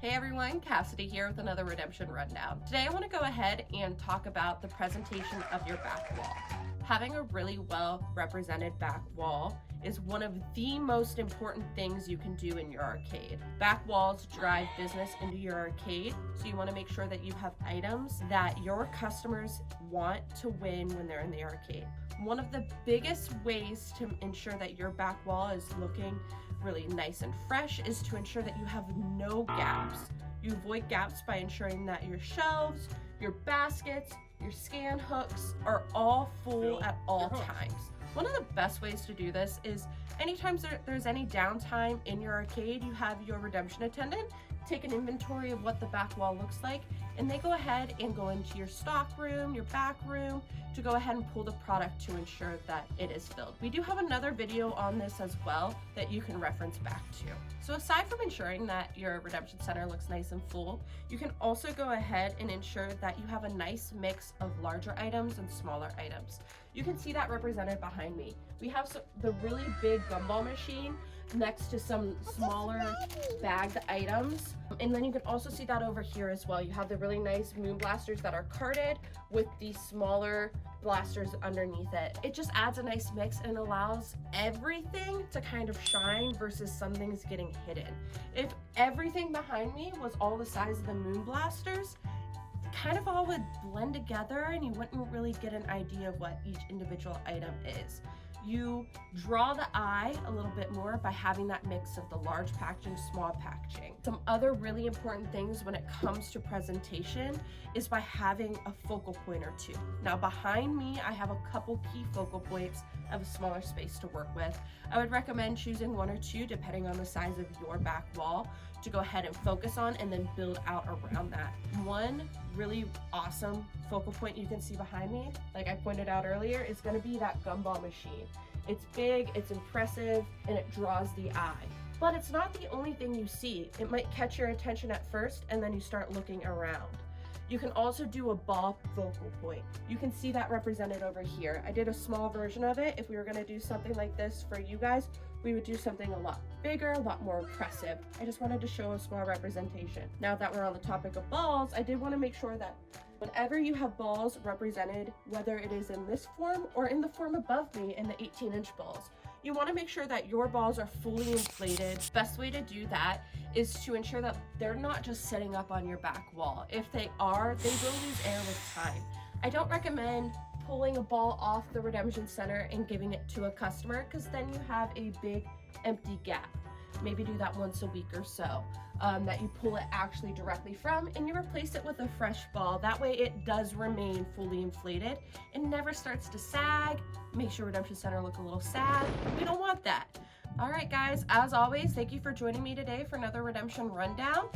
Hey everyone, Kassidy here with another redemption rundown. Today I want to go ahead and talk about the presentation of your back wall. Having a really well represented back wall is one of the most important things you can do in your arcade. Back walls drive business into your arcade, so you want to make sure that you have items that your customers want to win when they're in the arcade. One of the biggest ways to ensure that your back wall is looking really nice and fresh is to ensure that you have no gaps. You avoid gaps by ensuring that your shelves, your baskets, your scan hooks are all full at all times. One of the best ways to do this is anytime there's any downtime in your arcade, you have your redemption attendant take an inventory of what the back wall looks like, and they go ahead and go into your stock room, your back room, to go ahead and pull the product to ensure that it is filled. We do have another video on this as well that you can reference back to. So aside from ensuring that your redemption center looks nice and full, you can also go ahead and ensure that you have a nice mix of larger items and smaller items. You can see that represented behind me. We have the really big gumball machine next to some smaller bagged items. And then you can also see that over here as well. You have the really nice moon blasters that are carted with the smaller blasters underneath it. It just adds a nice mix and allows everything to kind of shine versus some things getting hidden. If everything behind me was all the size of the moon blasters, kind of all would blend together and you wouldn't really get an idea of what each individual item is. You draw the eye a little bit more by having that mix of the large packaging, small packaging. Some other really important things when it comes to presentation is by having a focal point or two. Now behind me, I have a couple key focal points of a smaller space to work with. I would recommend choosing one or two depending on the size of your back wall to go ahead and focus on and then build out around that. One really awesome focal point you can see behind me, like I pointed out earlier, is going to be that gumball machine. It's big, it's impressive, and it draws the eye. But it's not the only thing you see. It might catch your attention at first and then you start looking around. You can also do a ball focal point. You can see that represented over here. I did a small version of it. If we were going to do something like this for you guys, we would do something a lot bigger, a lot more impressive. I just wanted to show a small representation. Now that we're on the topic of balls, I did want to make sure that whenever you have balls represented, whether it is in this form or in the form above me in the 18-inch balls, you want to make sure that your balls are fully inflated. Best way to do that is to ensure that they're not just sitting up on your back wall. If they are, they will lose air with time. I don't recommend pulling a ball off the redemption center and giving it to a customer, because then you have a big empty gap. Maybe do that once a week or so, that you pull it actually directly from and you replace it with a fresh ball. That way it does remain fully inflated and never starts to sag, makes your redemption center look a little sad. We don't want that. All right guys, as always, thank you for joining me today for another redemption rundown.